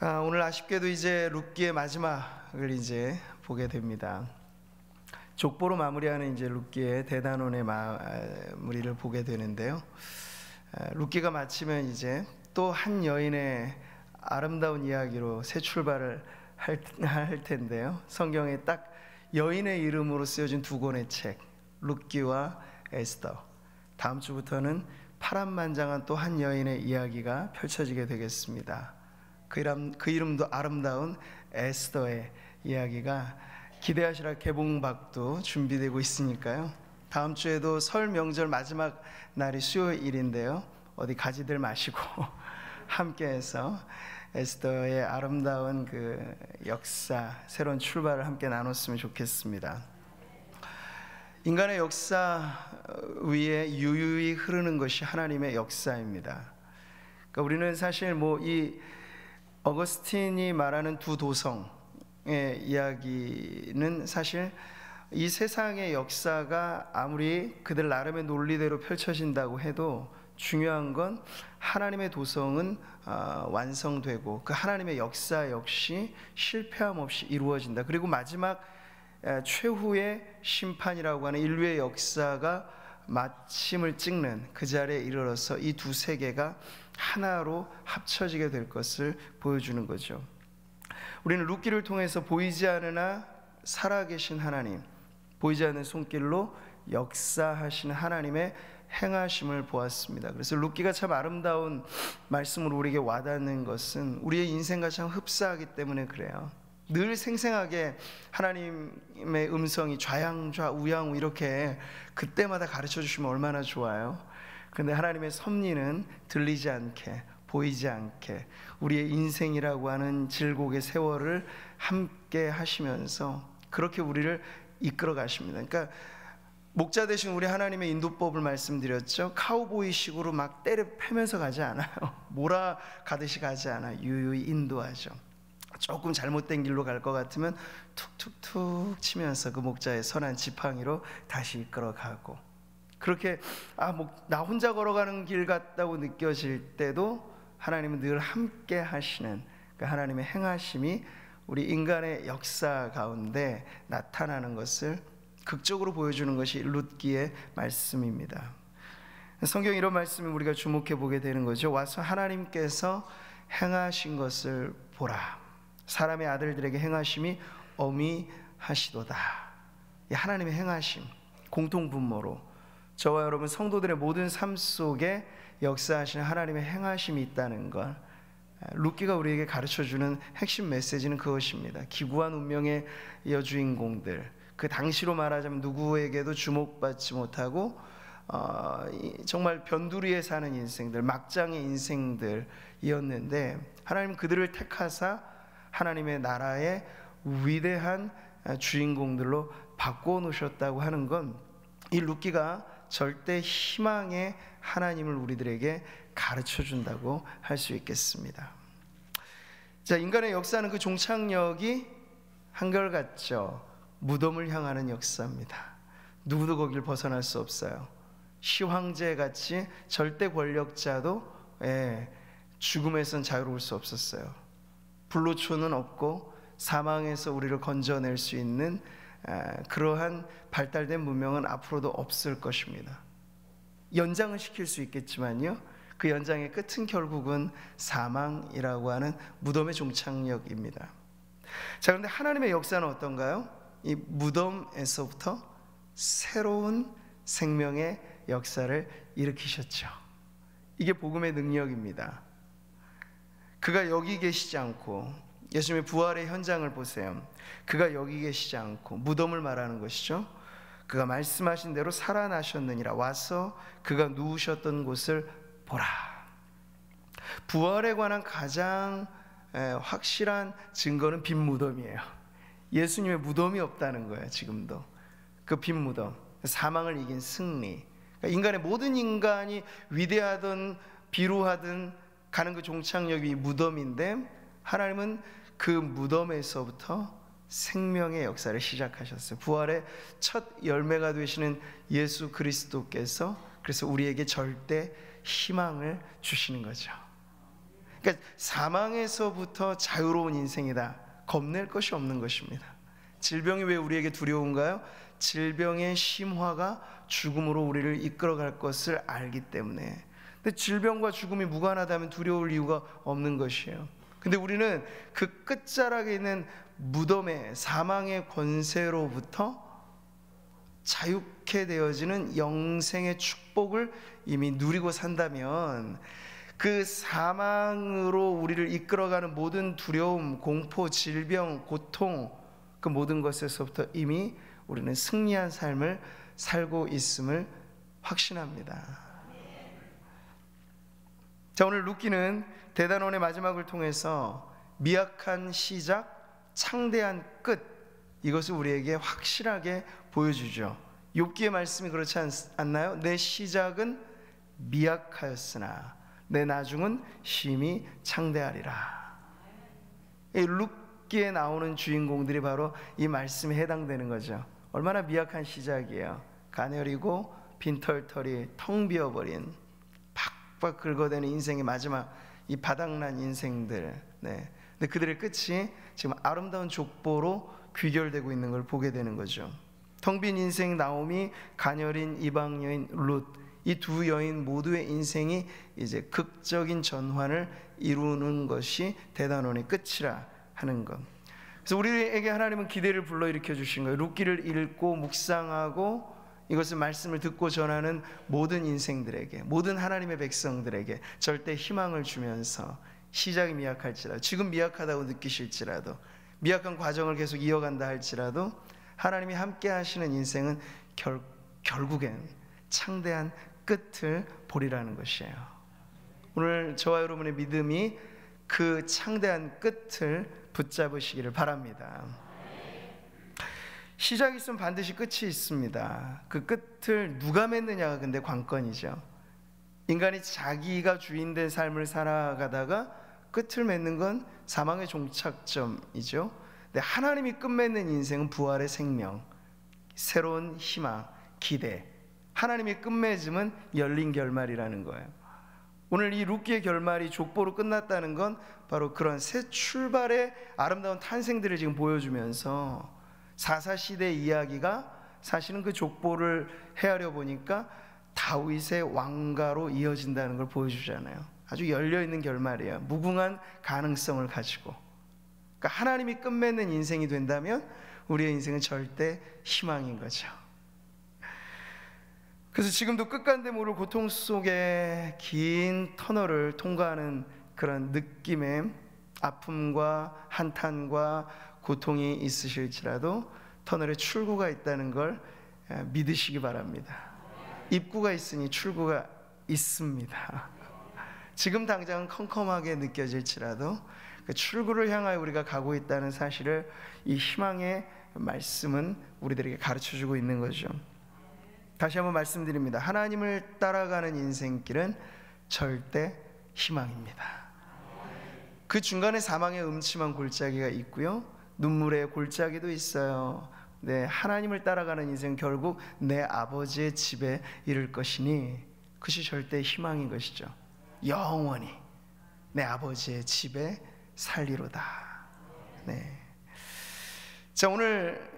오늘 아쉽게도 이제 룻기의 마지막을 이제 보게 됩니다. 족보로 마무리하는 이제 룻기의 대단원의 마무리를 보게 되는데요. 룻기가 마치면 이제 또 한 여인의 아름다운 이야기로 새 출발을 할 텐데요. 성경에 딱 여인의 이름으로 쓰여진 두 권의 책, 룻기와 에스더. 다음 주부터는 파란만장한 또 한 여인의 이야기가 펼쳐지게 되겠습니다. 그 이름도 아름다운 에스더의 이야기가 기대하시라 개봉박도 준비되고 있으니까요. 다음 주에도 설 명절 마지막 날이 수요일인데요. 어디 가지들 마시고 함께해서 에스더의 아름다운 그 역사, 새로운 출발을 함께 나눴으면 좋겠습니다. 인간의 역사 위에 유유히 흐르는 것이 하나님의 역사입니다. 그러니까 우리는 사실 이 어거스틴이 말하는 두 도성의 이야기는 사실 이 세상의 역사가 아무리 그들 나름의 논리대로 펼쳐진다고 해도 중요한 건 하나님의 도성은 완성되고 그 하나님의 역사 역시 실패함 없이 이루어진다. 그리고 마지막 최후의 심판이라고 하는 인류의 역사가 마침을 찍는 그 자리에 이르러서 이 두 세계가 하나로 합쳐지게 될 것을 보여주는 거죠. 우리는 룻기를 통해서 보이지 않으나 살아계신 하나님, 보이지 않는 손길로 역사하시는 하나님의 행하심을 보았습니다. 그래서 룻기가 참 아름다운 말씀으로 우리에게 와닿는 것은 우리의 인생과 참 흡사하기 때문에 그래요. 늘 생생하게 하나님의 음성이 좌양좌우양우 이렇게 그때마다 가르쳐 주시면 얼마나 좋아요. 그런데 하나님의 섭리는 들리지 않게, 보이지 않게 우리의 인생이라고 하는 질곡의 세월을 함께 하시면서 그렇게 우리를 이끌어 가십니다. 그러니까 목자 되신 우리 하나님의 인도법을 말씀드렸죠. 카우보이식으로 막 때려 패면서 가지 않아요. 몰아가듯이 가지 않아요. 유유히 인도하죠. 조금 잘못된 길로 갈 것 같으면 툭툭툭 치면서 그 목자의 선한 지팡이로 다시 이끌어가고, 그렇게 나 혼자 걸어가는 길 같다고 느껴질 때도 하나님은 늘 함께 하시는 그 하나님의 행하심이 우리 인간의 역사 가운데 나타나는 것을 극적으로 보여주는 것이 룻기의 말씀입니다. 성경 이런 말씀을 우리가 주목해 보게 되는 거죠. 와서 하나님께서 행하신 것을 보라. 사람의 아들들에게 행하심이 어미하시도다. 하나님의 행하심, 공통분모로 저와 여러분 성도들의 모든 삶 속에 역사하시는 하나님의 행하심이 있다는 걸 룻기가 우리에게 가르쳐주는 핵심 메시지는 그것입니다. 기구한 운명의 여주인공들, 그 당시로 말하자면 누구에게도 주목받지 못하고 정말 변두리에 사는 인생들, 막장의 인생들이었는데 하나님 그들을 택하사 하나님의 나라의 위대한 주인공들로 바꿔놓으셨다고 하는 건 이 룻기가 절대 희망의 하나님을 우리들에게 가르쳐준다고 할 수 있겠습니다. 자, 인간의 역사는 그 종착역이 한결같죠. 무덤을 향하는 역사입니다. 누구도 거길 벗어날 수 없어요. 시황제같이 절대 권력자도 죽음에선 자유로울 수 없었어요. 불로초는 없고 사망에서 우리를 건져낼 수 있는 그러한 발달된 문명은 앞으로도 없을 것입니다. 연장은 시킬 수 있겠지만요, 그 연장의 끝은 결국은 사망이라고 하는 무덤의 종착역입니다. 자, 그런데 하나님의 역사는 어떤가요? 이 무덤에서부터 새로운 생명의 역사를 일으키셨죠. 이게 복음의 능력입니다. 그가 여기 계시지 않고, 예수님의 부활의 현장을 보세요. 그가 여기 계시지 않고, 무덤을 말하는 것이죠. 그가 말씀하신 대로 살아나셨느니라. 와서 그가 누우셨던 곳을 보라. 부활에 관한 가장 확실한 증거는 빈 무덤이에요. 예수님의 무덤이 없다는 거예요. 지금도 그 빈 무덤, 사망을 이긴 승리. 그러니까 인간의 모든 인간이 위대하든 비루하든 가는 그 종착역이 무덤인데, 하나님은 그 무덤에서부터 생명의 역사를 시작하셨어요. 부활의 첫 열매가 되시는 예수 그리스도께서 그래서 우리에게 절대 희망을 주시는 거죠. 그러니까 사망에서부터 자유로운 인생이다. 겁낼 것이 없는 것입니다. 질병이 왜 우리에게 두려운가요? 질병의 심화가 죽음으로 우리를 이끌어갈 것을 알기 때문에. 근데 질병과 죽음이 무관하다면 두려울 이유가 없는 것이에요. 근데 우리는 그 끝자락에 있는 무덤의 사망의 권세로부터 자유케 되어지는 영생의 축복을 이미 누리고 산다면 그 사망으로 우리를 이끌어가는 모든 두려움, 공포, 질병, 고통, 그 모든 것에서부터 이미 우리는 승리한 삶을 살고 있음을 확신합니다. 자, 오늘 룻기는 대단원의 마지막을 통해서 미약한 시작, 창대한 끝, 이것을 우리에게 확실하게 보여주죠. 욥기의 말씀이 그렇지 않나요? 내 시작은 미약하였으나 내 나중은 심히 창대하리라. 이 룻기에 나오는 주인공들이 바로 이 말씀에 해당되는 거죠. 얼마나 미약한 시작이에요. 가녀리고 빈털털이 텅 비어버린 팍팍 긁어대는 인생의 마지막 이 바닥난 인생들. 네. 근데 그들의 끝이 지금 아름다운 족보로 귀결되고 있는 걸 보게 되는 거죠. 텅 빈 인생 나오미, 가녀린 이방 여인 룻, 이 두 여인 모두의 인생이 이제 극적인 전환을 이루는 것이 대단원의 끝이라 하는 것. 그래서 우리에게 하나님은 기대를 불러일으켜 주신 거예요. 룻기를 읽고 묵상하고 이것을 말씀을 듣고 전하는 모든 인생들에게, 모든 하나님의 백성들에게 절대 희망을 주면서 시작이 미약할지라도, 지금 미약하다고 느끼실지라도, 미약한 과정을 계속 이어간다 할지라도 하나님이 함께 하시는 인생은 결국엔 창대한 끝을 보리라는 것이에요. 오늘 저와 여러분의 믿음이 그 창대한 끝을 붙잡으시기를 바랍니다. 시작이 있으면 반드시 끝이 있습니다. 그 끝을 누가 맺느냐가 근데 관건이죠. 인간이 자기가 주인된 삶을 살아가다가 끝을 맺는 건 사망의 종착점이죠. 근데 하나님이 끝맺는 인생은 부활의 생명, 새로운 희망, 기대. 하나님이 끝맺음은 열린 결말이라는 거예요. 오늘 이 룻기의 결말이 족보로 끝났다는 건 바로 그런 새 출발의 아름다운 탄생들을 지금 보여주면서 사사시대 이야기가 사실은 그 족보를 헤아려 보니까 다윗의 왕가로 이어진다는 걸 보여주잖아요. 아주 열려있는 결말이에요. 무궁한 가능성을 가지고. 그러니까 하나님이 끝맺는 인생이 된다면 우리의 인생은 절대 희망인 거죠. 그래서 지금도 끝간데 모를 고통 속에 긴 터널을 통과하는 그런 느낌의 아픔과 한탄과 고통이 있으실지라도 터널에 출구가 있다는 걸 믿으시기 바랍니다. 입구가 있으니 출구가 있습니다. 지금 당장은 컴컴하게 느껴질지라도 그 출구를 향하여 우리가 가고 있다는 사실을 이 희망의 말씀은 우리들에게 가르쳐주고 있는 거죠. 다시 한번 말씀드립니다. 하나님을 따라가는 인생길은 절대 희망입니다. 그 중간에 사망의 음침한 골짜기가 있고요, 눈물의 골짜기도 있어요. 네, 하나님을 따라가는 인생 결국 내 아버지의 집에 이를 것이니 그것이 절대 희망인 것이죠. 영원히 내 아버지의 집에 살리로다. 네. 자, 오늘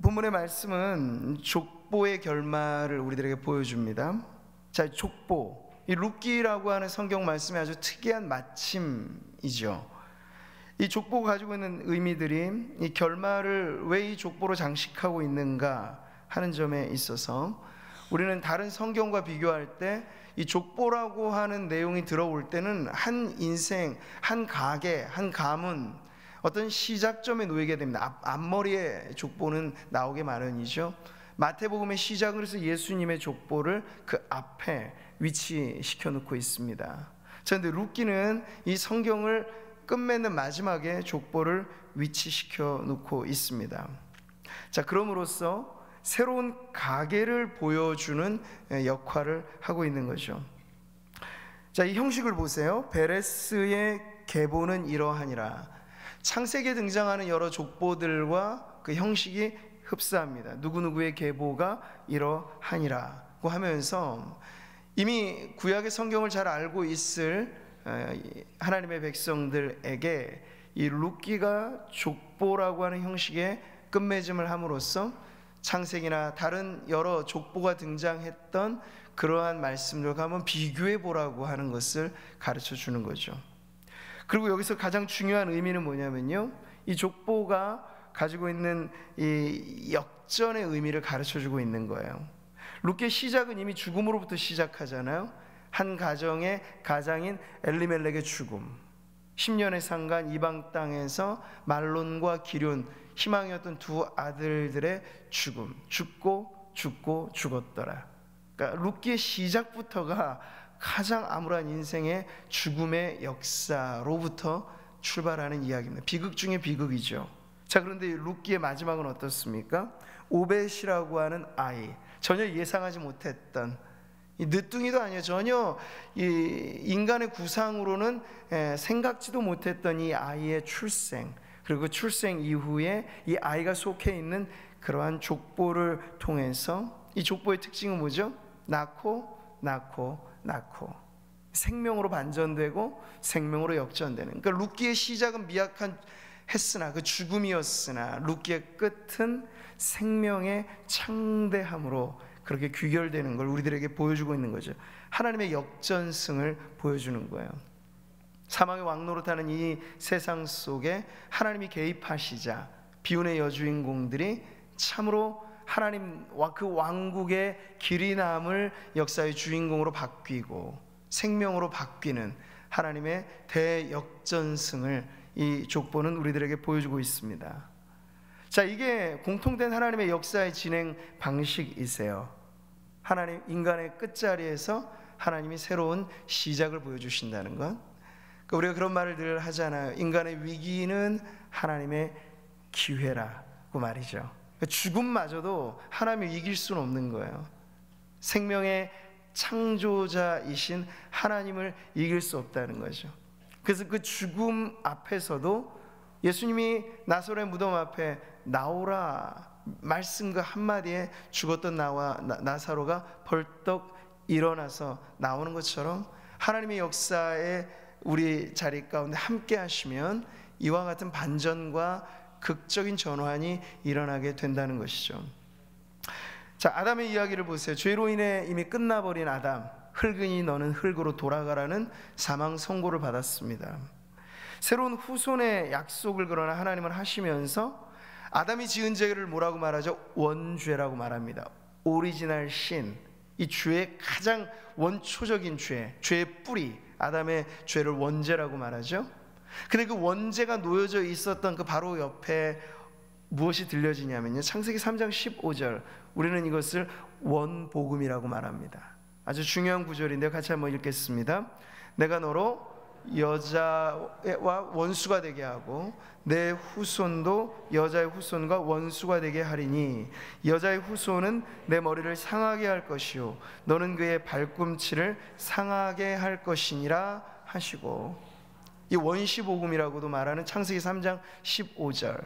본문의 말씀은 족보의 결말을 우리들에게 보여줍니다. 자, 족보, 이 룻기라고 하는 성경 말씀이 아주 특이한 마침이죠. 이 족보가 가지고 있는 의미들이 이 결말을 왜 이 족보로 장식하고 있는가 하는 점에 있어서 우리는 다른 성경과 비교할 때 이 족보라고 하는 내용이 들어올 때는 한 인생, 한 가게, 한 가문, 어떤 시작점에 놓이게 됩니다. 앞머리에 족보는 나오게 마련이죠. 마태복음의 시작을 해서 예수님의 족보를 그 앞에 위치시켜 놓고 있습니다. 그런데 룻기는 이 성경을 끝맺는 마지막에 족보를 위치시켜 놓고 있습니다. 자, 그럼으로써 새로운 가계를 보여주는 역할을 하고 있는 거죠. 자, 이 형식을 보세요. 베레스의 계보는 이러하니라. 창세기에 등장하는 여러 족보들과 그 형식이 흡사합니다. 누구누구의 계보가 이러하니라고 하면서 이미 구약의 성경을 잘 알고 있을 하나님의 백성들에게 이 룻기가 족보라고 하는 형식의 끝맺음을 함으로써 창세기나 다른 여러 족보가 등장했던 그러한 말씀들과 한번 비교해 보라고 하는 것을 가르쳐 주는 거죠. 그리고 여기서 가장 중요한 의미는 뭐냐면요, 이 족보가 가지고 있는 이 역전의 의미를 가르쳐 주고 있는 거예요. 룻기의 시작은 이미 죽음으로부터 시작하잖아요. 한 가정의 가장인 엘리멜렉의 죽음, 10년의 상간 이방 땅에서 말론과 기륜, 희망이었던 두 아들들의 죽음, 죽고 죽었더라. 그러니까 룻기의 시작부터가 가장 암울한 인생의 죽음의 역사로부터 출발하는 이야기입니다. 비극 중에 비극이죠. 자, 그런데 룻기의 마지막은 어떻습니까? 오벳이라고 하는 아이, 전혀 예상하지 못했던, 이 늦둥이도 아니에요. 전혀 이 인간의 구상으로는 생각지도 못했던 이 아이의 출생, 그리고 출생 이후에 이 아이가 속해 있는 그러한 족보를 통해서, 이 족보의 특징은 뭐죠? 낳고 생명으로 반전되고 생명으로 역전되는. 그러니까 룻기의 시작은 미약한 했으나, 그 죽음이었으나 룻기의 끝은 생명의 창대함으로 그렇게 귀결되는 걸 우리들에게 보여주고 있는 거죠. 하나님의 역전승을 보여주는 거예요. 사망의 왕노릇하는 이 세상 속에 하나님이 개입하시자 비운의 여주인공들이 참으로 하나님과 그 왕국의 길이 남을 역사의 주인공으로 바뀌고 생명으로 바뀌는 하나님의 대역전승을 이 족보는 우리들에게 보여주고 있습니다. 자, 이게 공통된 하나님의 역사의 진행 방식이세요. 하나님, 인간의 끝자리에서 하나님이 새로운 시작을 보여주신다는 것. 우리가 그런 말을 늘 하잖아요. 인간의 위기는 하나님의 기회라고 말이죠. 죽음마저도 하나님을 이길 수는 없는 거예요. 생명의 창조자이신 하나님을 이길 수 없다는 거죠. 그래서 그 죽음 앞에서도 예수님이 나사로의 무덤 앞에 나오라 말씀과 한마디에 죽었던 나사로가 벌떡 일어나서 나오는 것처럼 하나님의 역사에 우리 자리 가운데 함께 하시면 이와 같은 반전과 극적인 전환이 일어나게 된다는 것이죠. 자, 아담의 이야기를 보세요. 죄로 인해 이미 끝나버린 아담, 흙이니 너는 흙으로 돌아가라는 사망 선고를 받았습니다. 새로운 후손의 약속을 그러나 하나님은 하시면서 아담이 지은 죄를 뭐라고 말하죠? 원죄라고 말합니다. 오리지널 신, 이 죄의 가장 원초적인 죄의 뿌리, 아담의 죄를 원죄라고 말하죠. 근데 그 원죄가 놓여져 있었던 그 바로 옆에 무엇이 들려지냐면요, 창세기 3장 15절, 우리는 이것을 원복음이라고 말합니다. 아주 중요한 구절인데요, 같이 한번 읽겠습니다. 내가 너로 여자와 원수가 되게 하고 내 후손도 여자의 후손과 원수가 되게 하리니 여자의 후손은 내 머리를 상하게 할 것이요 너는 그의 발꿈치를 상하게 할 것이니라 하시고, 이 원시복음이라고도 말하는 창세기 3장 15절,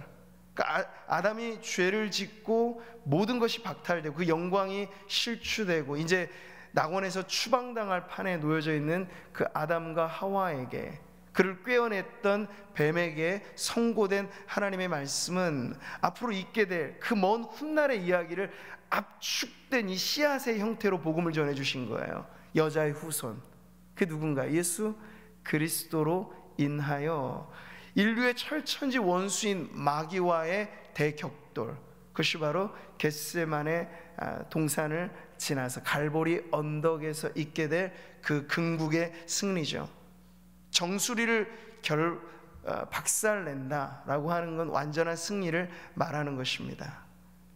그러니까 아담이 죄를 짓고 모든 것이 박탈되고 그 영광이 실추되고 이제 낙원에서 추방당할 판에 놓여져 있는 그 아담과 하와에게, 그를 꿰어냈던 뱀에게 선고된 하나님의 말씀은 앞으로 있게 될 그 먼 훗날의 이야기를 압축된 이 씨앗의 형태로 복음을 전해주신 거예요. 여자의 후손, 그 누군가? 예수 그리스도로 인하여 인류의 철천지 원수인 마귀와의 대격돌, 그것이 바로 겟세마네 동산을 지나서 갈보리 언덕에서 있게 될 그 궁극의 승리죠. 정수리를 박살낸다라고 하는 건 완전한 승리를 말하는 것입니다.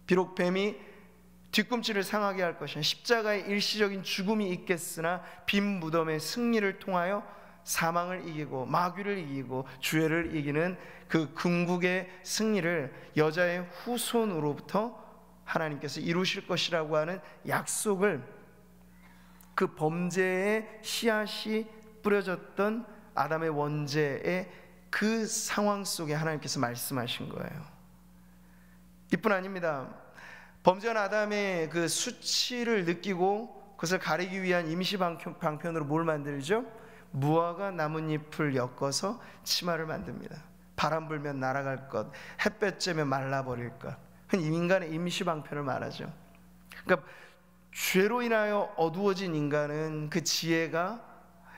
비록 뱀이 뒤꿈치를 상하게 할 것이나 십자가의 일시적인 죽음이 있겠으나 빈 무덤의 승리를 통하여 사망을 이기고 마귀를 이기고 죄를 이기는 그 궁극의 승리를 여자의 후손으로부터 하나님께서 이루실 것이라고 하는 약속을, 그 범죄의 씨앗이 뿌려졌던 아담의 원죄의 그 상황 속에 하나님께서 말씀하신 거예요. 이뿐 아닙니다. 범죄한 아담의 그 수치를 느끼고 그것을 가리기 위한 임시 방편으로 뭘 만들죠? 무화과 나뭇잎을 엮어서 치마를 만듭니다. 바람 불면 날아갈 것, 햇볕 쬐면 말라버릴 것. 인간의 임시방편을 말하죠. 그러니까 죄로 인하여 어두워진 인간은 그 지혜가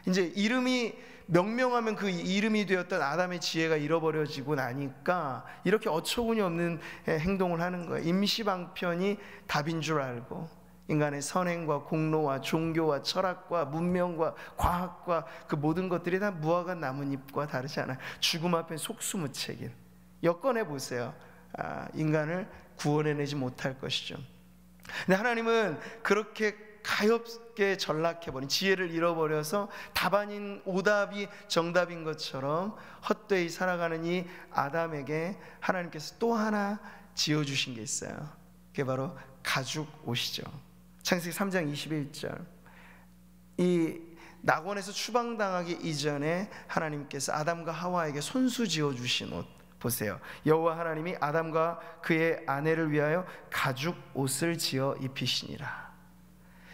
이제 이름이 명명하면 그 이름이 되었던 아담의 지혜가 잃어버려지고 나니까 이렇게 어처구니 없는 행동을 하는 거예요. 임시방편이 답인 줄 알고 인간의 선행과 공로와 종교와 철학과 문명과 과학과 그 모든 것들이 다 무화과 나뭇잎과 다르지 않아요. 죽음 앞에 속수무책인. 엮어내 보세요. 인간을 구원해내지 못할 것이죠. 근데 하나님은 그렇게 가엾게 전락해버린, 지혜를 잃어버려서 답 아닌 오답이 정답인 것처럼 헛되이 살아가는 이 아담에게 하나님께서 또 하나 지어주신 게 있어요. 그게 바로 가죽 옷이죠. 창세기 3장 21절. 이 낙원에서 추방당하기 이전에 하나님께서 아담과 하와에게 손수 지어주신 옷 보세요. 여호와 하나님이 아담과 그의 아내를 위하여 가죽 옷을 지어 입히시니라.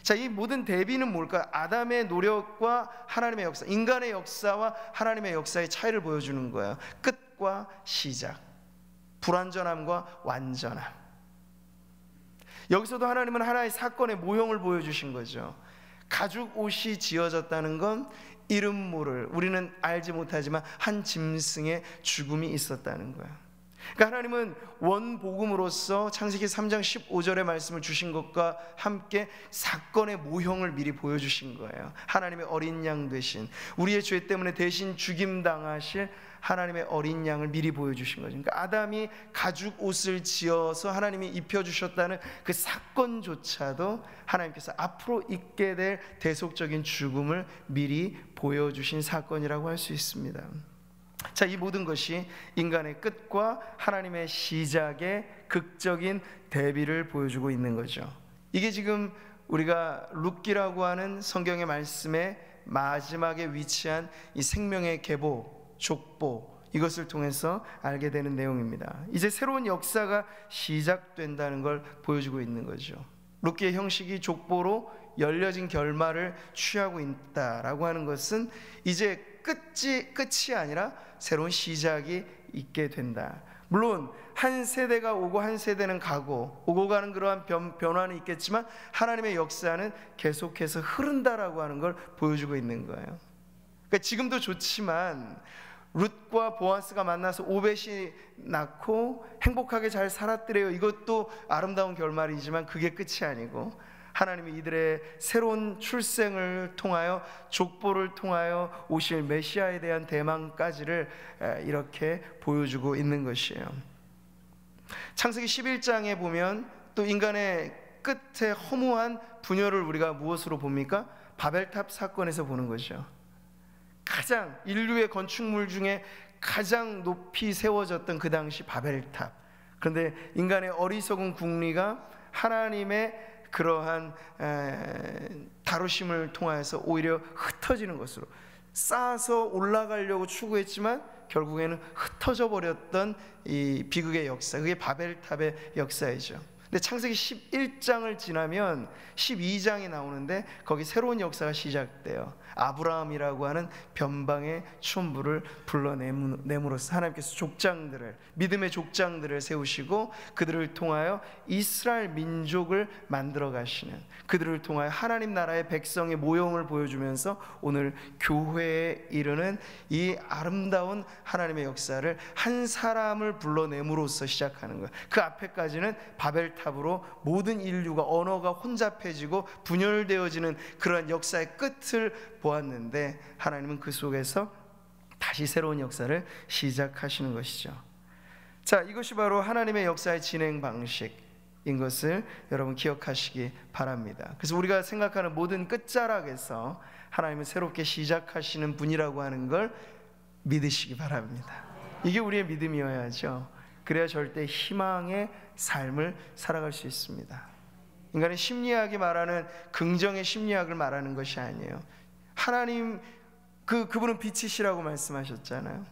자, 이 모든 대비는 뭘까요? 아담의 노력과 하나님의 역사, 인간의 역사와 하나님의 역사의 차이를 보여주는 거예요. 끝과 시작, 불완전함과 완전함. 여기서도 하나님은 하나의 사건의 모형을 보여주신 거죠. 가죽 옷이 지어졌다는 건 이름 모를, 우리는 알지 못하지만 한 짐승의 죽음이 있었다는 거예요. 그러니까 하나님은 원복음으로서 창세기 3장 15절의 말씀을 주신 것과 함께 사건의 모형을 미리 보여주신 거예요. 하나님의 어린 양 되신, 우리의 죄 때문에 대신 죽임당하실 하나님의 어린 양을 미리 보여주신 거죠. 그러니까 아담이 가죽 옷을 지어서 하나님이 입혀주셨다는 그 사건조차도 하나님께서 앞으로 있게 될 대속적인 죽음을 미리 보여주신 사건이라고 할 수 있습니다. 자, 이 모든 것이 인간의 끝과 하나님의 시작의 극적인 대비를 보여주고 있는 거죠. 이게 지금 우리가 룻기라고 하는 성경의 말씀의 마지막에 위치한 이 생명의 계보, 족보, 이것을 통해서 알게 되는 내용입니다. 이제 새로운 역사가 시작된다는 걸 보여주고 있는 거죠. 룻기의 형식이 족보로 열려진 결말을 취하고 있다라고 하는 것은 이제 끝이 아니라 새로운 시작이 있게 된다. 물론 한 세대가 오고 한 세대는 가고 오고 가는 그러한 변화는 있겠지만 하나님의 역사는 계속해서 흐른다라고 하는 걸 보여주고 있는 거예요. 그러니까 지금도 좋지만 룻과 보아스가 만나서 오벳이 낳고 행복하게 잘 살았더래요. 이것도 아름다운 결말이지만 그게 끝이 아니고 하나님이 이들의 새로운 출생을 통하여 족보를 통하여 오실 메시아에 대한 대망까지를 이렇게 보여주고 있는 것이에요. 창세기 11장에 보면 또 인간의 끝에 허무한 분열을 우리가 무엇으로 봅니까? 바벨탑 사건에서 보는 것이죠. 가장 인류의 건축물 중에 가장 높이 세워졌던 그 당시 바벨탑. 그런데 인간의 어리석은 궁리가 하나님의 그러한 다루심을 통해서 오히려 흩어지는 것으로, 쌓아서 올라가려고 추구했지만 결국에는 흩어져 버렸던 이 비극의 역사, 그게 바벨탑의 역사이죠. 근데 창세기 11장을 지나면 12장이 나오는데 거기 새로운 역사가 시작돼요. 아브라함이라고 하는 변방의 촌부를 불러내므로써 하나님께서 족장들을, 믿음의 족장들을 세우시고 그들을 통하여 이스라엘 민족을 만들어 가시는, 그들을 통하여 하나님 나라의 백성의 모형을 보여주면서 오늘 교회에 이르는 이 아름다운 하나님의 역사를 한 사람을 불러내므로써 시작하는 거예요. 그 앞에까지는 바벨탑으로 모든 인류가, 언어가 혼잡해지고 분열되어지는 그런 역사의 끝을 보았는데 하나님은 그 속에서 다시 새로운 역사를 시작하시는 것이죠. 자, 이것이 바로 하나님의 역사의 진행 방식인 것을 여러분 기억하시기 바랍니다. 그래서 우리가 생각하는 모든 끝자락에서 하나님은 새롭게 시작하시는 분이라고 하는 걸 믿으시기 바랍니다. 이게 우리의 믿음이어야죠. 그래야 절대 희망의 삶을 살아갈 수 있습니다. 인간의 심리학이 말하는 긍정의 심리학을 말하는 것이 아니에요. 하나님, 그분은 빛이시라고 말씀하셨잖아요.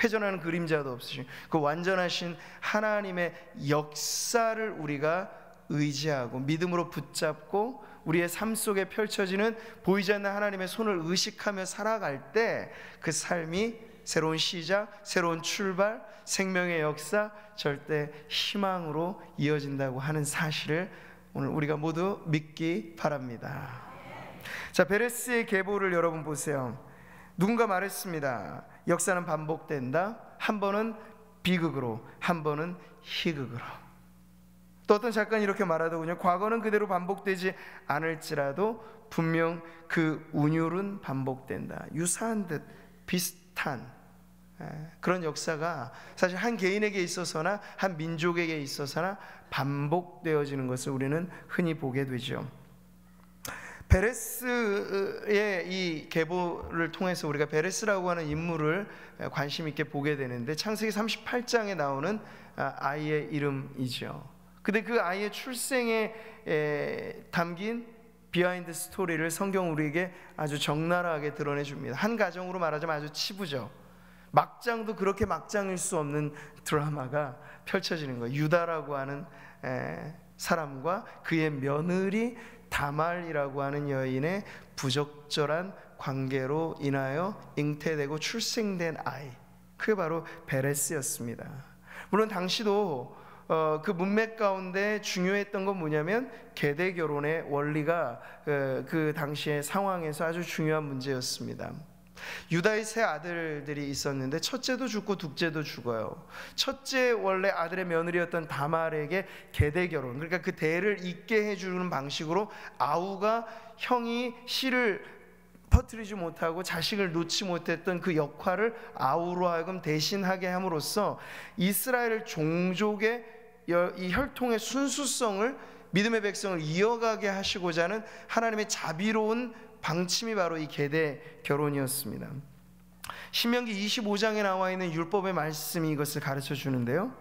회전하는 그림자도 없으신 그 완전하신 하나님의 역사를 우리가 의지하고 믿음으로 붙잡고 우리의 삶 속에 펼쳐지는 보이지 않는 하나님의 손을 의식하며 살아갈 때 그 삶이 새로운 시작, 새로운 출발, 생명의 역사, 절대 희망으로 이어진다고 하는 사실을 오늘 우리가 모두 믿기 바랍니다. 자, 베레스의 계보를 여러분 보세요. 누군가 말했습니다. 역사는 반복된다. 한 번은 비극으로, 한 번은 희극으로. 또 어떤 작가는 이렇게 말하더군요. 과거는 그대로 반복되지 않을지라도 분명 그 운율은 반복된다. 유사한 듯 비슷한 그런 역사가 사실 한 개인에게 있어서나 한 민족에게 있어서나 반복되어지는 것을 우리는 흔히 보게 되죠. 베레스의 이 계보를 통해서 우리가 베레스라고 하는 인물을 관심 있게 보게 되는데, 창세기 38장에 나오는 아이의 이름이죠. 근데 그 아이의 출생에 담긴 비하인드 스토리를 성경 우리에게 아주 적나라하게 드러내 줍니다. 한 가정으로 말하자면 아주 치부죠. 막장도 그렇게 막장일 수 없는 드라마가 펼쳐지는 거예요. 유다라고 하는 사람과 그의 며느리 다말이라고 하는 여인의 부적절한 관계로 인하여 잉태되고 출생된 아이, 그게 바로 베레스였습니다. 물론 당시도 그 문맥 가운데 중요했던 건 뭐냐면 계대 결혼의 원리가 그 당시의 상황에서 아주 중요한 문제였습니다. 유다의 세 아들들이 있었는데 첫째도 죽고 둘째도 죽어요. 첫째 원래 아들의 며느리였던 다말에게 계대 결혼, 그러니까 그 대를 잇게 해주는 방식으로 아우가 형이 씨를 퍼뜨리지 못하고 자식을 놓지 못했던 그 역할을 아우로 하여금 대신하게 함으로써 이스라엘 종족의 이 혈통의 순수성을, 믿음의 백성을 이어가게 하시고자 하는 하나님의 자비로운 방침이 바로 이 계대 결혼이었습니다. 신명기 25장에 나와 있는 율법의 말씀이 이것을 가르쳐 주는데요.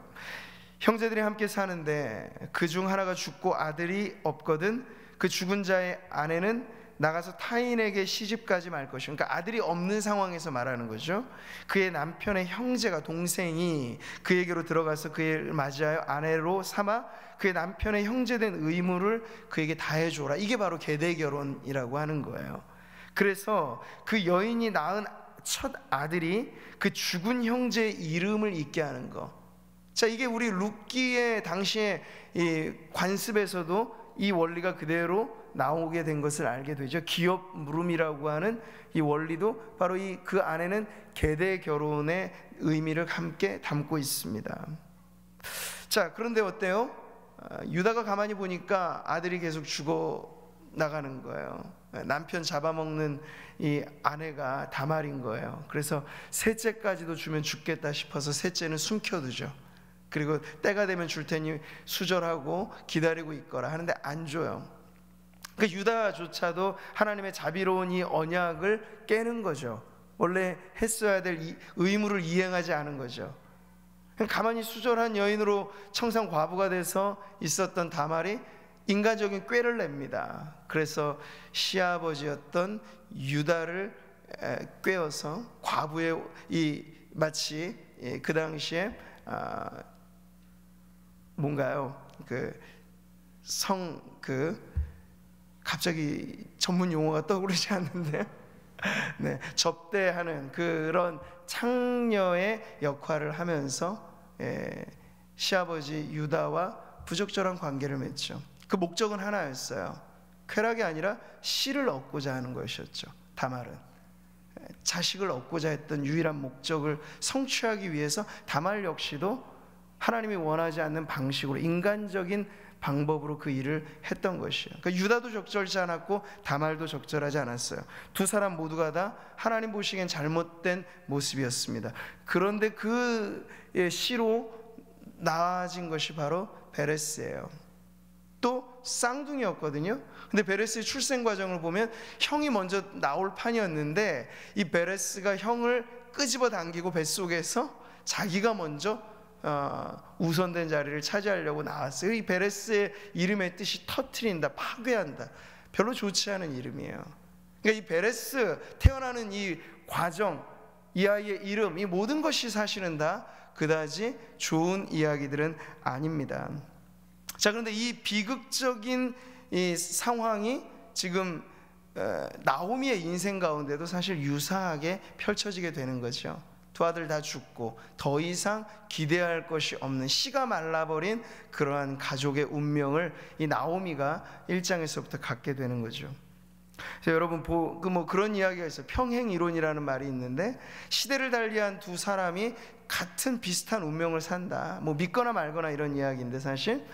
형제들이 함께 사는데 그 중 하나가 죽고 아들이 없거든 그 죽은 자의 아내는 나가서 타인에게 시집가지 말 것이요. 그러니까 아들이 없는 상황에서 말하는 거죠. 그의 남편의 형제가, 동생이 그에게로 들어가서 그를 맞이하여 아내로 삼아 그의 남편의 형제된 의무를 그에게 다해줘라. 이게 바로 계대 결혼이라고 하는 거예요. 그래서 그 여인이 낳은 첫 아들이 그 죽은 형제의 이름을 잊게 하는 거. 자, 이게 우리 룻기의 당시의 이 관습에서도 이 원리가 그대로 나오게 된 것을 알게 되죠. 기업 물음이라고 하는 이 원리도 바로 그 안에는 계대 결혼의 의미를 함께 담고 있습니다. 자, 그런데 어때요? 유다가 가만히 보니까 아들이 계속 죽어 나가는 거예요. 남편 잡아먹는 이 아내가 다말인 거예요. 그래서 셋째까지도 주면 죽겠다 싶어서 셋째는 숨겨두죠. 그리고 때가 되면 줄 테니 수절하고 기다리고 있거라 하는데 안 줘요. 그 유다조차도 하나님의 자비로운 이 언약을 깨는 거죠. 원래 했어야 될 의무를 이행하지 않은 거죠. 가만히 수절한 여인으로 청산 과부가 돼서 있었던 다말이 인간적인 꾀를 냅니다. 그래서 시아버지였던 유다를 꾀어서 과부의 마치 그 당시에 뭔가요? 갑자기 전문 용어가 떠오르지 않는데 네, 접대하는 그런 창녀의 역할을 하면서 시아버지 유다와 부적절한 관계를 맺죠. 그 목적은 하나였어요. 쾌락이 아니라 씨를 얻고자 하는 것이었죠. 다말은 자식을 얻고자 했던 유일한 목적을 성취하기 위해서 다말 역시도 하나님이 원하지 않는 방식으로, 인간적인 방법으로 그 일을 했던 것이에요. 그러니까 유다도 적절치 않았고 다말도 적절하지 않았어요. 두 사람 모두가 다 하나님 보시기엔 잘못된 모습이었습니다. 그런데 그 씨로 나아진 것이 바로 베레스예요. 또 쌍둥이였거든요. 근데 베레스의 출생 과정을 보면 형이 먼저 나올 판이었는데 이 베레스가 형을 끄집어 당기고 뱃속에서 자기가 먼저 우선된 자리를 차지하려고 나왔어요. 이 베레스의 이름의 뜻이 터트린다, 파괴한다. 별로 좋지 않은 이름이에요. 그러니까 이 베레스 태어나는 이 과정, 이 아이의 이름, 이 모든 것이 사실은 다 그다지 좋은 이야기들은 아닙니다. 자, 그런데 이 비극적인 이 상황이 지금 나오미의 인생 가운데도 사실 유사하게 펼쳐지게 되는 거죠. 두 아들 다 죽고 더 이상 기대할 것이 없는, 씨가 말라버린 그러한 가족의 운명을 이 나오미가 1장에서부터 갖게 되는 거죠. 그래서 여러분 그런 이야기가 있어요. 평행 이론이라는 말이 있는데, 시대를 달리한 두 사람이 같은 비슷한 운명을 산다, 믿거나 말거나 이런 이야기인데, 사실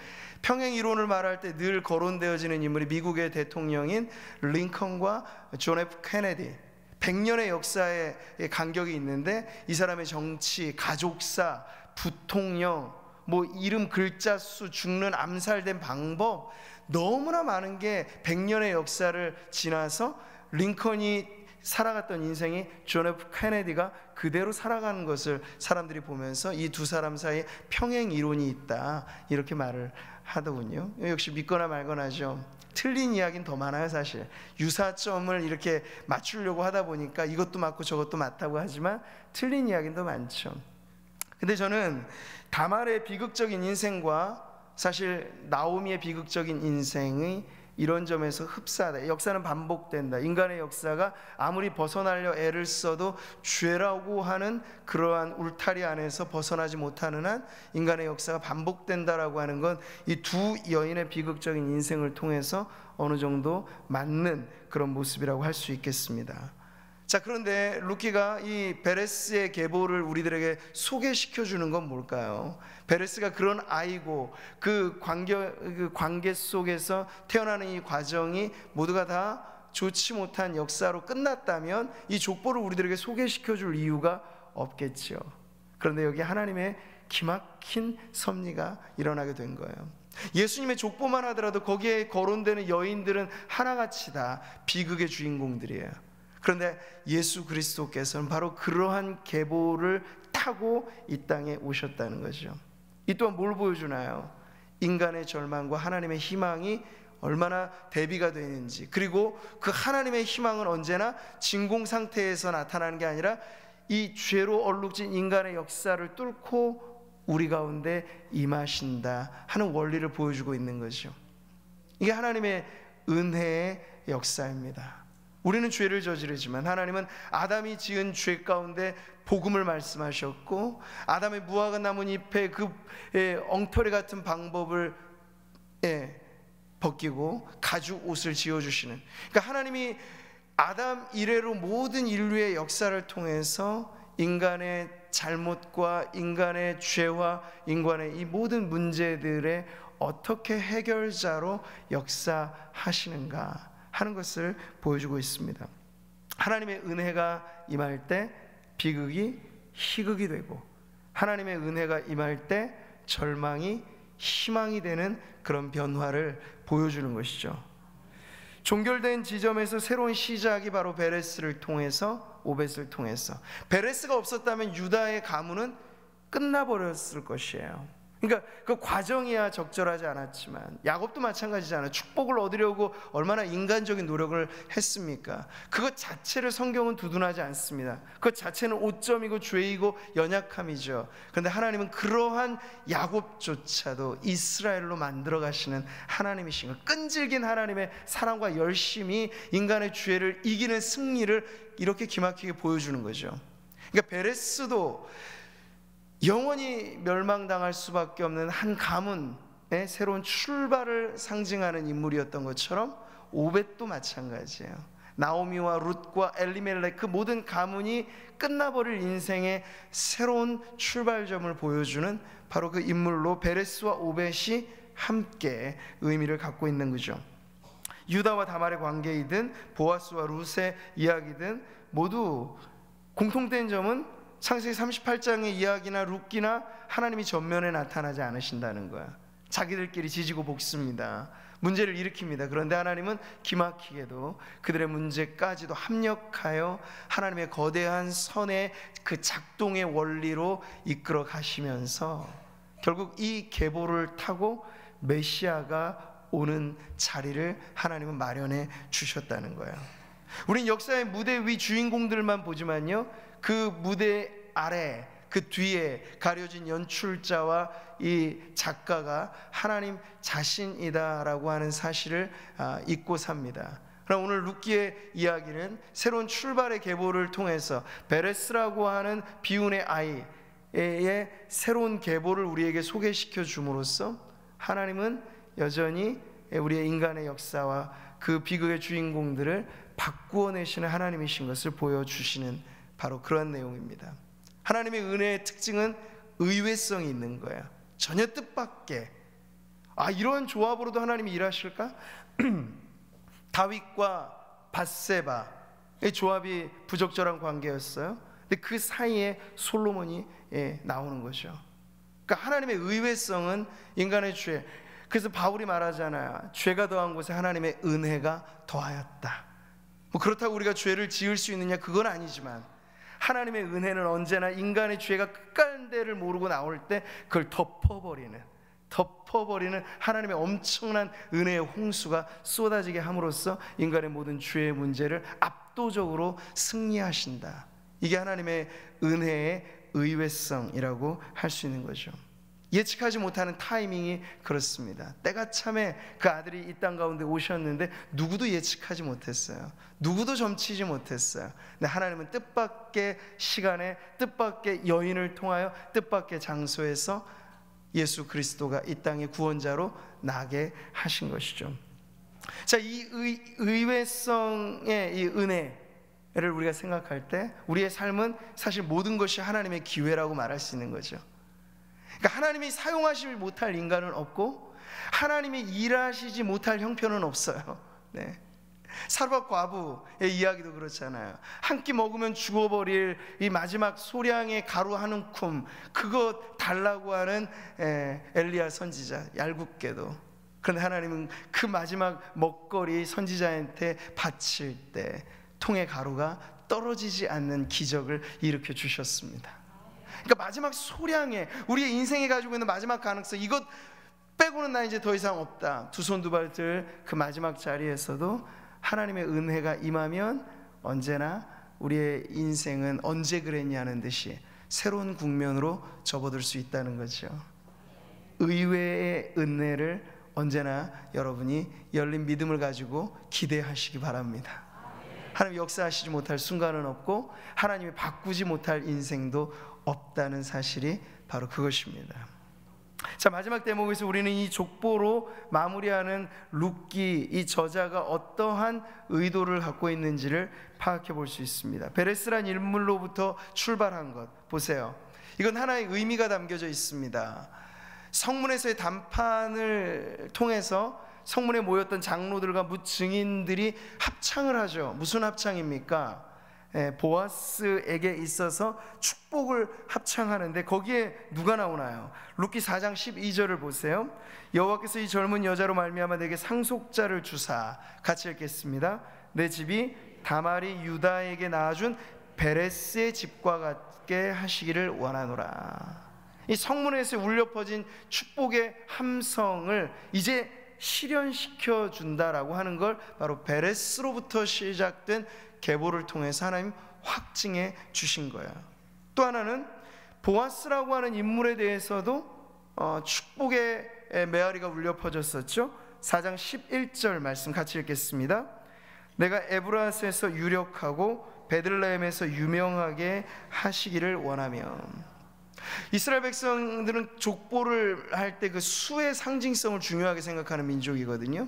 평행 이론을 말할 때 늘 거론되어지는 인물이 미국의 대통령인 링컨과 존 F 케네디. 100년의 역사의 간격이 있는데, 이 사람의 정치, 가족사, 부통령, 이름, 글자 수, 죽는, 암살된 방법, 너무나 많은 게 100년의 역사를 지나서 링컨이 살아갔던 인생이 존 F 케네디가 그대로 살아가는 것을 사람들이 보면서 이 두 사람 사이에 평행 이론이 있다, 이렇게 말을 하더군요. 역시 믿거나 말거나죠. 틀린 이야기는 더 많아요. 사실 유사점을 이렇게 맞추려고 하다 보니까 이것도 맞고 저것도 맞다고 하지만 틀린 이야기는 더 많죠. 근데 저는 다말의 비극적인 인생과 사실 나오미의 비극적인 인생이 이런 점에서 흡사하다. 역사는 반복된다. 인간의 역사가 아무리 벗어나려 애를 써도 죄라고 하는 그러한 울타리 안에서 벗어나지 못하는 한 인간의 역사가 반복된다라고 하는 건 이 두 여인의 비극적인 인생을 통해서 어느 정도 맞는 그런 모습이라고 할 수 있겠습니다. 자, 그런데 루키가 이 베레스의 계보를 우리들에게 소개시켜 주는 건 뭘까요? 베레스가 그런 아이고 그 관계 속에서 태어나는 이 과정이 모두가 다 좋지 못한 역사로 끝났다면 이 족보를 우리들에게 소개시켜 줄 이유가 없겠죠. 그런데 여기 하나님의 기막힌 섭리가 일어나게 된 거예요. 예수님의 족보만 하더라도 거기에 거론되는 여인들은 하나같이 다 비극의 주인공들이에요. 그런데 예수 그리스도께서는 바로 그러한 계보를 타고 이 땅에 오셨다는 거죠. 이 또한 뭘 보여주나요? 인간의 절망과 하나님의 희망이 얼마나 대비가 되는지, 그리고 그 하나님의 희망은 언제나 진공 상태에서 나타나는 게 아니라 이 죄로 얼룩진 인간의 역사를 뚫고 우리 가운데 임하신다 하는 원리를 보여주고 있는 거죠. 이게 하나님의 은혜의 역사입니다. 우리는 죄를 저지르지만 하나님은 아담이 지은 죄 가운데 복음을 말씀하셨고, 아담의 무화과 나뭇잎의 그 엉터리 같은 방법을 벗기고 가죽 옷을 지어주시는, 그러니까 하나님이 아담 이래로 모든 인류의 역사를 통해서 인간의 잘못과 인간의 죄와 인간의 이 모든 문제들의 어떻게 해결자로 역사하시는가 하는 것을 보여주고 있습니다. 하나님의 은혜가 임할 때 비극이 희극이 되고, 하나님의 은혜가 임할 때 절망이 희망이 되는 그런 변화를 보여주는 것이죠. 종결된 지점에서 새로운 시작이 바로 베레스를 통해서, 오벳을 통해서. 베레스가 없었다면 유다의 가문은 끝나버렸을 것이에요. 그러니까 그 과정이야 적절하지 않았지만, 야곱도 마찬가지잖아요. 축복을 얻으려고 얼마나 인간적인 노력을 했습니까? 그것 자체를 성경은 두둔하지 않습니다. 그것 자체는 오점이고 죄이고 연약함이죠. 그런데 하나님은 그러한 야곱조차도 이스라엘로 만들어 가시는 하나님이신 것, 끈질긴 하나님의 사랑과 열심이 인간의 죄를 이기는 승리를 이렇게 기막히게 보여주는 거죠. 그러니까 베레스도 영원히 멸망당할 수밖에 없는 한 가문의 새로운 출발을 상징하는 인물이었던 것처럼 오벳도 마찬가지예요. 나오미와 룻과 엘리멜렉, 그 모든 가문이 끝나버릴 인생의 새로운 출발점을 보여주는 바로 그 인물로 베레스와 오벳이 함께 의미를 갖고 있는 거죠. 유다와 다말의 관계이든 보아스와 룻의 이야기든 모두 공통된 점은 창세기 38장의 이야기나 룻기나 하나님이 전면에 나타나지 않으신다는 거야. 자기들끼리 지지고 볶습니다. 문제를 일으킵니다. 그런데 하나님은 기막히게도 그들의 문제까지도 합력하여 하나님의 거대한 선의 그 작동의 원리로 이끌어 가시면서 결국 이 계보를 타고 메시아가 오는 자리를 하나님은 마련해 주셨다는 거예요. 우린 역사의 무대 위 주인공들만 보지만요, 그 무대 아래, 그 뒤에 가려진 연출자와 이 작가가 하나님 자신이다라고 하는 사실을 잊고 삽니다. 그럼 오늘 룻기의 이야기는 새로운 출발의 계보를 통해서 베레스라고 하는 비운의 아이의 새로운 계보를 우리에게 소개시켜 줌으로써 하나님은 여전히 우리의 인간의 역사와 그 비극의 주인공들을 바꾸어내시는 하나님이신 것을 보여주시는 바로 그런 내용입니다. 하나님의 은혜의 특징은 의외성이 있는 거예요. 전혀 뜻밖의, 이런 조합으로도 하나님이 일하실까? 다윗과 밧세바의 조합이 부적절한 관계였어요. 근데 그 사이에 솔로몬이 나오는 거죠. 그러니까 하나님의 의외성은 인간의 죄, 그래서 바울이 말하잖아요. 죄가 더한 곳에 하나님의 은혜가 더하였다. 그렇다고 우리가 죄를 지을 수 있느냐? 그건 아니지만 하나님의 은혜는 언제나 인간의 죄가 끝간데를 모르고 나올 때 그걸 덮어버리는 하나님의 엄청난 은혜의 홍수가 쏟아지게 함으로써 인간의 모든 죄의 문제를 압도적으로 승리하신다. 이게 하나님의 은혜의 의외성이라고 할 수 있는 거죠. 예측하지 못하는 타이밍이 그렇습니다. 때가 참에 그 아들이 이 땅 가운데 오셨는데 누구도 예측하지 못했어요. 누구도 점치지 못했어요. 근데 하나님은 뜻밖의 시간에, 뜻밖의 여인을 통하여, 뜻밖의 장소에서 예수 그리스도가 이 땅의 구원자로 나게 하신 것이죠. 자, 이 의외성의 이 은혜를 우리가 생각할 때 우리의 삶은 사실 모든 것이 하나님의 기회라고 말할 수 있는 거죠. 그러니까 하나님이 사용하지 못할 인간은 없고 하나님이 일하시지 못할 형편은 없어요. 네. 사르밧 과부의 이야기도 그렇잖아요. 한 끼 먹으면 죽어버릴 이 마지막 소량의 가루 한 움큼, 그거 달라고 하는 엘리야 선지자, 얄궂게도. 그런데 하나님은 그 마지막 먹거리 선지자한테 바칠 때 통의 가루가 떨어지지 않는 기적을 일으켜 주셨습니다. 그러니까 마지막 소량의, 우리의 인생에 가지고 있는 마지막 가능성, 이것 빼고는 나 이제 더 이상 없다. 두 손 두 발 들 그 마지막 자리에서도 하나님의 은혜가 임하면 언제나 우리의 인생은 언제 그랬냐는 듯이 새로운 국면으로 접어들 수 있다는 거죠. 의외의 은혜를 언제나 여러분이 열린 믿음을 가지고 기대하시기 바랍니다. 하나님 역사하시지 못할 순간은 없고 하나님이 바꾸지 못할 인생도 없다는 사실이 바로 그것입니다. 자, 마지막 대목에서 우리는 이 족보로 마무리하는 룻기, 이 저자가 어떠한 의도를 갖고 있는지를 파악해 볼 수 있습니다. 베레스란 인물로부터 출발한 것 보세요. 이건 하나의 의미가 담겨져 있습니다. 성문에서의 담판을 통해서 성문에 모였던 장로들과 뭇 증인들이 합창을 하죠. 무슨 합창입니까? 보아스에게 있어서 축복을 합창하는데 거기에 누가 나오나요? 룻기 4장 12절을 보세요. 여호와께서 이 젊은 여자로 말미암아 내게 상속자를 주사, 같이 읽겠습니다. 내 집이 다말이 유다에게 낳아준 베레스의 집과 같게 하시기를 원하노라. 이 성문에서 울려 퍼진 축복의 함성을 이제 실현시켜 준다라고 하는 걸 바로 베레스로부터 시작된 계보를 통해서 하나님 확증해 주신 거야. 또 하나는 보아스라고 하는 인물에 대해서도 축복의 메아리가 울려 퍼졌었죠. 4장 11절 말씀 같이 읽겠습니다. 내가 에브라스에서 유력하고 베들레헴에서 유명하게 하시기를 원하며. 이스라엘 백성들은 족보를 할 때 그 수의 상징성을 중요하게 생각하는 민족이거든요.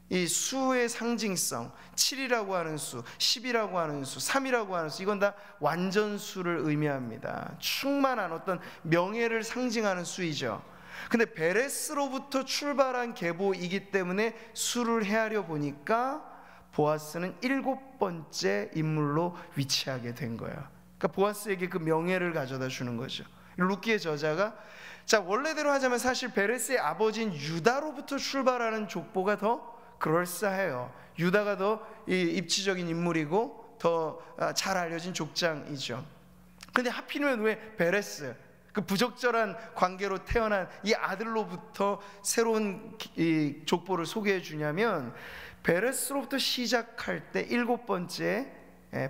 이 수의 상징성, 7이라고 하는 수, 10이라고 하는 수, 3이라고 하는 수, 이건 다 완전수를 의미합니다. 충만한 어떤 명예를 상징하는 수이죠. 근데 베레스로부터 출발한 계보이기 때문에 수를 헤아려 보니까 보아스는 7번째 인물로 위치하게 된 거예요. 그러니까 보아스에게 그 명예를 가져다 주는 거죠. 룻기의 저자가, 자, 원래대로 하자면 사실 베레스의 아버지인 유다로부터 출발하는 족보가 더 그럴싸해요. 유다가 더 입지적인 인물이고 더 잘 알려진 족장이죠. 그런데 하필이면 왜 베레스, 그 부적절한 관계로 태어난 이 아들로부터 새로운 이 족보를 소개해 주냐면, 베레스로부터 시작할 때 7번째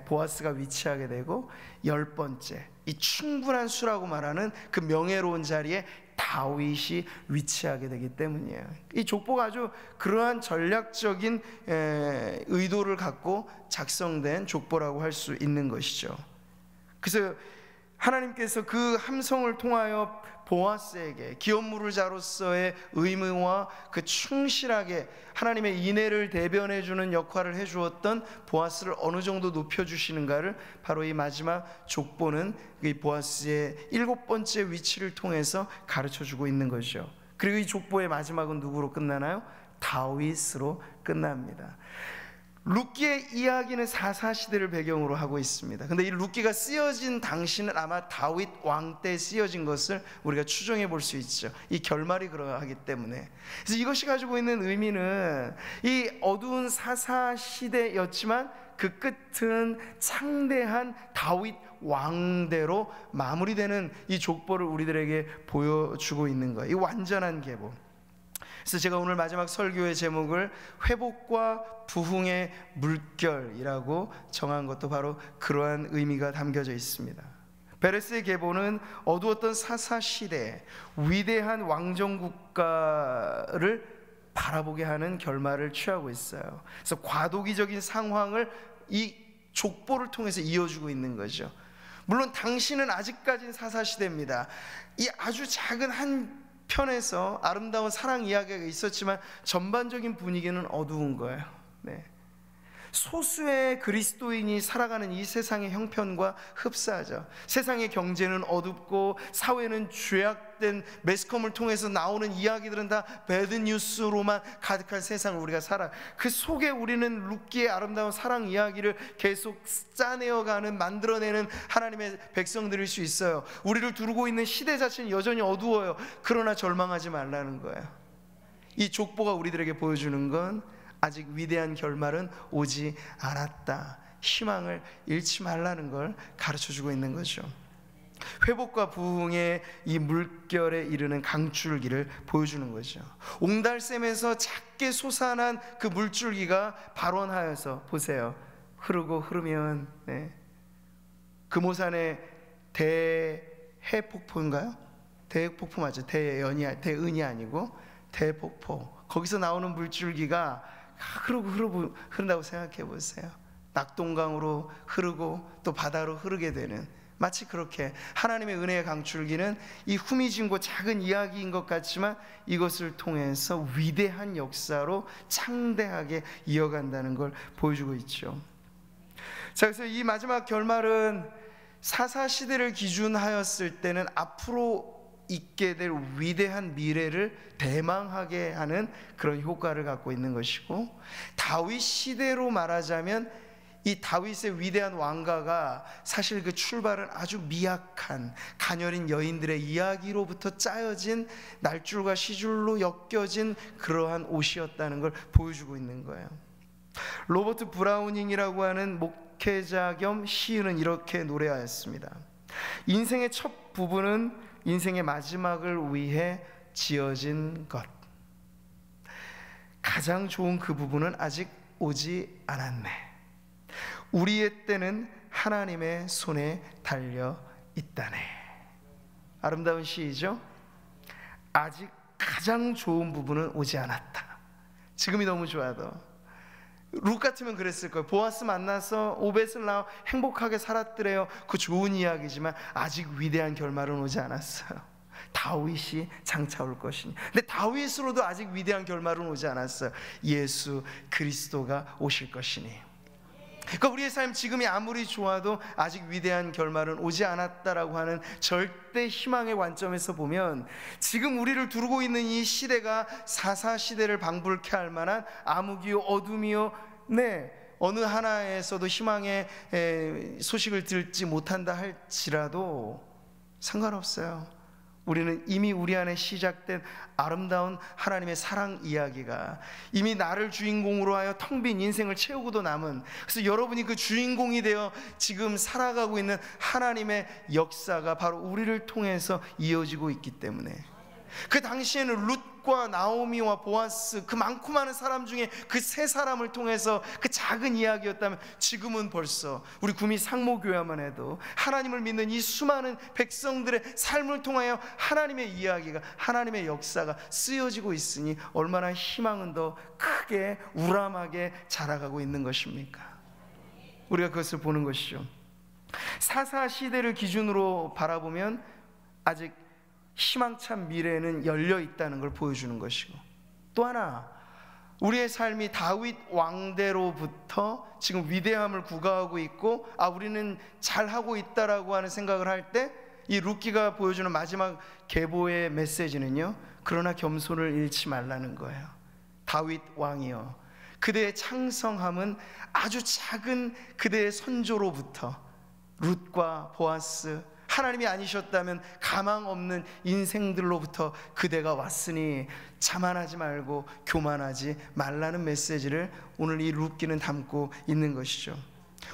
보아스가 위치하게 되고, 10번째 이 충분한 수라고 말하는 그 명예로운 자리에 다윗이 위치하게 되기 때문이에요. 이 족보가 아주 그러한 전략적인 의도를 갖고 작성된 족보라고 할 수 있는 것이죠. 그래서 하나님께서 그 함성을 통하여 보아스에게 기업물을 자로서의 의무와 그 충실하게 하나님의 인애를 대변해 주는 역할을 해 주었던 보아스를 어느 정도 높여 주시는가를 바로 이 마지막 족보는 이 보아스의 7번째 위치를 통해서 가르쳐 주고 있는 것이죠. 그리고 이 족보의 마지막은 누구로 끝나나요? 다윗으로 끝납니다. 룻기의 이야기는 사사시대를 배경으로 하고 있습니다. 근데 이 룻기가 쓰여진 당시는 아마 다윗 왕 때 쓰여진 것을 우리가 추정해 볼 수 있죠. 이 결말이 그러하기 때문에. 그래서 이것이 가지고 있는 의미는 이 어두운 사사시대였지만 그 끝은 창대한 다윗 왕대로 마무리되는 이 족보를 우리들에게 보여주고 있는 거예요. 이 완전한 계보. 그래서 제가 오늘 마지막 설교의 제목을 회복과 부흥의 물결이라고 정한 것도 바로 그러한 의미가 담겨져 있습니다. 베레스의 계보는 어두웠던 사사시대에 위대한 왕정국가를 바라보게 하는 결말을 취하고 있어요. 그래서 과도기적인 상황을 이 족보를 통해서 이어주고 있는 거죠. 물론 당시는 아직까지는 사사시대입니다. 이 아주 작은 한 편에서 아름다운 사랑 이야기가 있었지만 전반적인 분위기는 어두운 거예요. 소수의 그리스도인이 살아가는 이 세상의 형편과 흡사하죠. 세상의 경제는 어둡고 사회는 죄악된 매스컴을 통해서 나오는 이야기들은 다 배드뉴스로만 가득한 세상을 우리가 살아요. 그 속에 우리는 룻기의 아름다운 사랑 이야기를 계속 짜내어가는, 만들어내는 하나님의 백성들일 수 있어요. 우리를 두르고 있는 시대 자체는 여전히 어두워요. 그러나 절망하지 말라는 거예요. 이 족보가 우리들에게 보여주는 건 아직 위대한 결말은 오지 않았다, 희망을 잃지 말라는 걸 가르쳐주고 있는 거죠. 회복과 부흥의 이 물결에 이르는 강줄기를 보여주는 거죠. 옹달샘에서 작게 솟아난 그 물줄기가 발원하여서 보세요, 흐르고 흐르면 금오산의 대해폭포인가요? 대폭포 맞죠? 대은이 아니고 대폭포. 거기서 나오는 물줄기가 흐르고 흐른다고 생각해 보세요. 낙동강으로 흐르고 또 바다로 흐르게 되는, 마치 그렇게 하나님의 은혜의 강줄기는 이 후미진 작은 이야기인 것 같지만 이것을 통해서 위대한 역사로 창대하게 이어간다는 걸 보여주고 있죠. 자, 그래서 이 마지막 결말은 사사시대를 기준하였을 때는 앞으로 있게 될 위대한 미래를 대망하게 하는 그런 효과를 갖고 있는 것이고, 다윗 시대로 말하자면 이 다윗의 위대한 왕가가 사실 그 출발은 아주 미약한 가녀린 여인들의 이야기로부터 짜여진 날줄과 시줄로 엮여진 그러한 옷이었다는 걸 보여주고 있는 거예요. 로버트 브라우닝이라고 하는 목회자 겸 시인은 이렇게 노래하였습니다. 인생의 첫 부분은 인생의 마지막을 위해 지어진 것, 가장 좋은 그 부분은 아직 오지 않았네. 우리의 때는 하나님의 손에 달려 있다네. 아름다운 시이죠? 아직 가장 좋은 부분은 오지 않았다. 지금이 너무 좋아도. 룻 같으면 그랬을 거예요. 보아스 만나서 오벳을 낳아 행복하게 살았더래요. 그 좋은 이야기지만 아직 위대한 결말은 오지 않았어요. 다윗이 장차 올 것이니. 근데 다윗으로도 아직 위대한 결말은 오지 않았어요. 예수 그리스도가 오실 것이니. 그러니까 우리의 삶 지금이 아무리 좋아도 아직 위대한 결말은 오지 않았다라고 하는 절대 희망의 관점에서 보면 지금 우리를 두르고 있는 이 시대가 사사시대를 방불케 할 만한 암흑이요 어둠이요 어느 하나에서도 희망의 소식을 듣지 못한다 할지라도 상관없어요. 우리는 이미 우리 안에 시작된 아름다운 하나님의 사랑 이야기가 이미 나를 주인공으로 하여 텅 빈 인생을 채우고도 남은, 그래서 여러분이 그 주인공이 되어 지금 살아가고 있는 하나님의 역사가 바로 우리를 통해서 이어지고 있기 때문에 그 당시에는 룻과 나오미와 보아스, 그 많고 많은 사람 중에 그 세 사람을 통해서 그 작은 이야기였다면, 지금은 벌써 우리 구미 상모교회만 해도 하나님을 믿는 이 수많은 백성들의 삶을 통하여 하나님의 이야기가, 하나님의 역사가 쓰여지고 있으니 얼마나 희망은 더 크게 우람하게 자라가고 있는 것입니까? 우리가 그것을 보는 것이죠. 사사 시대를 기준으로 바라보면 아직 희망찬 미래는 열려 있다는 걸 보여주는 것이고, 또 하나 우리의 삶이 다윗 왕대로부터 지금 위대함을 구가하고 있고, 우리는 잘하고 있다라고 하는 생각을 할 때, 이 룻기가 보여주는 마지막 계보의 메시지는요, 그러나 겸손을 잃지 말라는 거예요. 다윗 왕이여, 그대의 창성함은 아주 작은 그대의 선조로부터, 룻과 보아스, 하나님이 아니셨다면 가망 없는 인생들로부터 그대가 왔으니 자만하지 말고 교만하지 말라는 메시지를 오늘 이 룻기는 담고 있는 것이죠.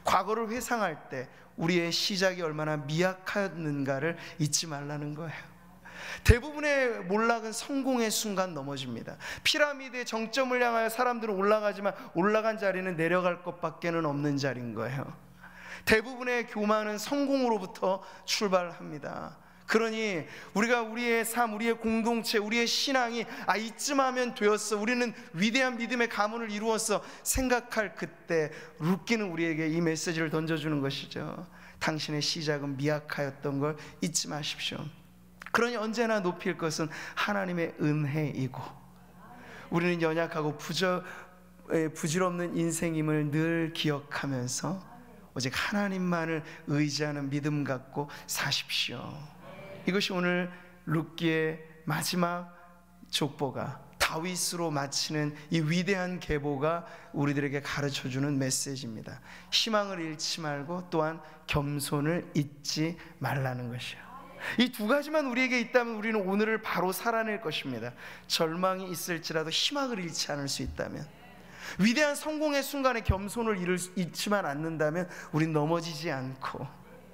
과거를 회상할 때 우리의 시작이 얼마나 미약했는가를 잊지 말라는 거예요. 대부분의 몰락은 성공의 순간 넘어집니다. 피라미드의 정점을 향하여 사람들은 올라가지만 올라간 자리는 내려갈 것밖에는 없는 자리인 거예요. 대부분의 교만은 성공으로부터 출발합니다. 그러니 우리가 우리의 삶, 우리의 공동체, 우리의 신앙이 이쯤 하면 되었어, 우리는 위대한 믿음의 가문을 이루었어 생각할 그때 룻기는 우리에게 이 메시지를 던져주는 것이죠. 당신의 시작은 미약하였던 걸 잊지 마십시오. 그러니 언제나 높일 것은 하나님의 은혜이고, 우리는 연약하고 부질없는 인생임을 늘 기억하면서 오직 하나님만을 의지하는 믿음 갖고 사십시오. 이것이 오늘 룻기의 마지막 족보가, 다윗으로 마치는 이 위대한 계보가 우리들에게 가르쳐주는 메시지입니다. 희망을 잃지 말고 또한 겸손을 잊지 말라는 것이요. 이 두 가지만 우리에게 있다면 우리는 오늘을 바로 살아낼 것입니다. 절망이 있을지라도 희망을 잃지 않을 수 있다면, 위대한 성공의 순간에 겸손을 잃지만 않는다면 우린 넘어지지 않고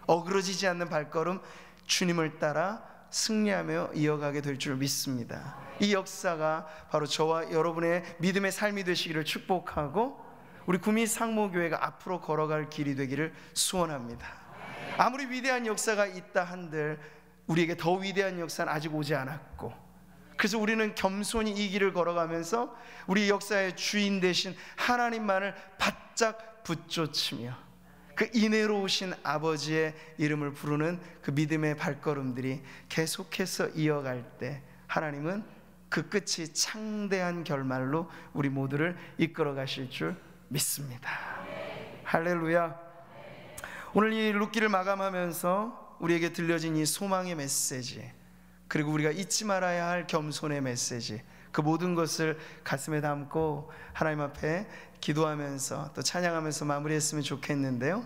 어그러지지 않는 발걸음, 주님을 따라 승리하며 이어가게 될 줄 믿습니다. 이 역사가 바로 저와 여러분의 믿음의 삶이 되시기를 축복하고, 우리 구미 상모교회가 앞으로 걸어갈 길이 되기를 소원합니다. 아무리 위대한 역사가 있다 한들 우리에게 더 위대한 역사는 아직 오지 않았고, 그래서 우리는 겸손히 이 길을 걸어가면서 우리 역사의 주인 되신 하나님만을 바짝 붙쫓으며 그 인애로우신 아버지의 이름을 부르는 그 믿음의 발걸음들이 계속해서 이어갈 때, 하나님은 그 끝이 창대한 결말로 우리 모두를 이끌어 가실 줄 믿습니다. 할렐루야. 오늘 이 룻기를 마감하면서 우리에게 들려진 이 소망의 메시지, 그리고 우리가 잊지 말아야 할 겸손의 메시지, 그 모든 것을 가슴에 담고 하나님 앞에 기도하면서 또 찬양하면서 마무리했으면 좋겠는데요.